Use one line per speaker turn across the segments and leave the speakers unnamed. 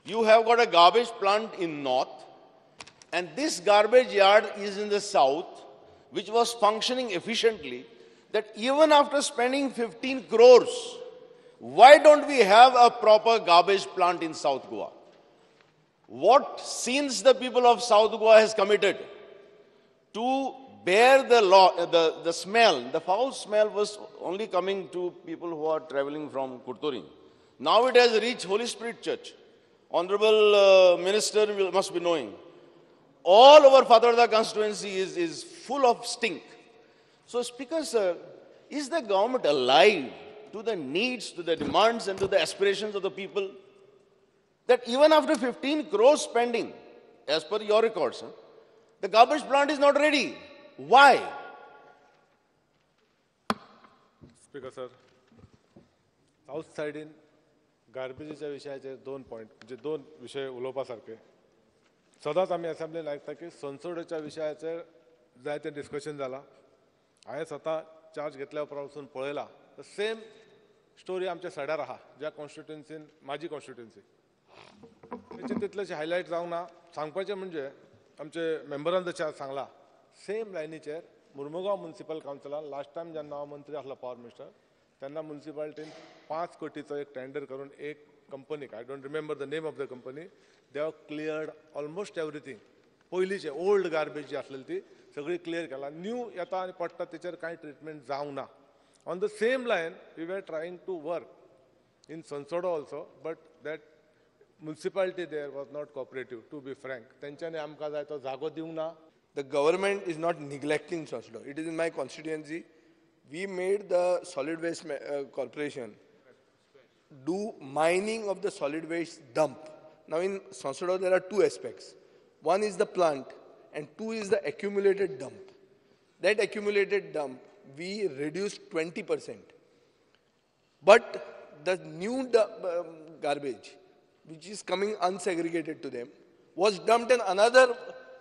You have got a garbage plant in north, and this garbage yard is in the south, which was functioning efficiently, that even after spending 15 crores, why don't we have a proper garbage plant in South Goa? What sins the people of South Goa has committed to bear the smell? The foul smell was only coming to people who are traveling from Kurtorin. Now it has reached Holy Spirit Church. Honorable Minister must be knowing. All over Fatarda constituency is full of stink. So, Speaker Sir, is the government alive to the needs, to the demands and to the aspirations of the people? That even after 15 crores spending, as per your records, the garbage plant is not ready. Why?
Speaker Sir, South side in गार्बेजीच्या विशयाचे 2 point म्हणजे 2 विषय उलोवपासारखे. सदांच आमी असेंब्लीन आयकता की संसोडच्या विशयाचेर जायते discussion जाला. हांवें स्वता चार्ज घेतल्या उपरांत पळयला तर सेम स्टोरी आमच्या सड्यार आहा, ज्या कॉन्स्टिट्युएन्सीन म्हाजी कॉन्स्टिट्युएन्सी. तेचे तितलेशे हायलायट जावंक ना. सांगपाचें म्हणजे आमचे मेंबरान जशें सांगला सेम लायनीचेर मुर्मुगांव म्युनिसिपल कावन्सिलान लास्ट टायम जेन्ना हांव मंत्री आसलो पॉवर मिनिस्टर तेन्ना म्युनिसिपालिटीन 5 कोटीचो एक टेंडर करून एक कंपनीक, I don't remember the name of the company, they have cleared almost everything. पयलींचे ओल्ड गार्बेज जी आसलेली ती सगळी क्लियर केला. न्यू येता आनी पडटा तेचेर कांय ट्रिटमेंट जावंक ना. On the same line we were trying to work in सनसोडो also, but that municipality there was not cooperative, to be frank. तेंच्यांनी आमकां जाय तो जागो दिवंक ना.
The government is not neglecting Sonsodo. It is in my constituency. We made the solid waste corporation do mining of the solid waste dump. Now in Sonsodo there are 2 aspects. One is the plant and 2 is the accumulated dump. That accumulated dump we reduced 20%. But the new garbage which is coming unsegregated to them was dumped and another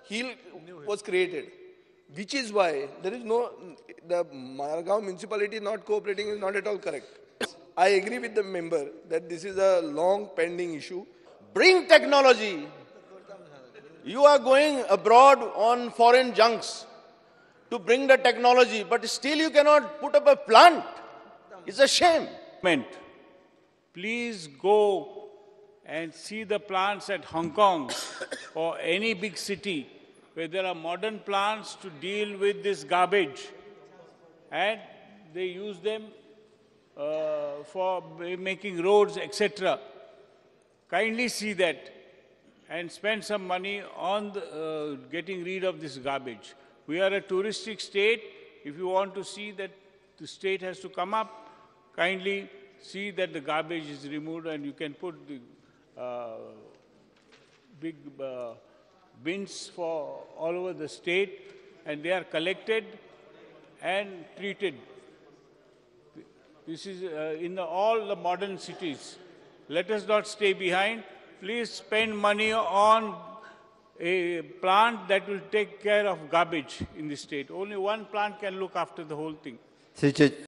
hill was created, which is why there is no, the Margaon municipality not cooperating is not at all correct. I agree with the member that this is a long pending issue.
Bring technology. You are going abroad on foreign junks to bring the technology, but still you cannot put up a plant. It's a shame.
Please go and see the plants at Hong Kong or any big city where there are modern plants to deal with this garbage, and they use them for making roads, etc. Kindly see that and spend some money on getting rid of this garbage. We are a touristic state. If you want to see that the state has to come up, kindly see that the garbage is removed, and you can put the big bins for all over the state, and they are collected and treated. This is in all the modern cities. Let us not stay behind. Please spend money on a plant that will take care of garbage in the state. Only one plant can look after the whole thing.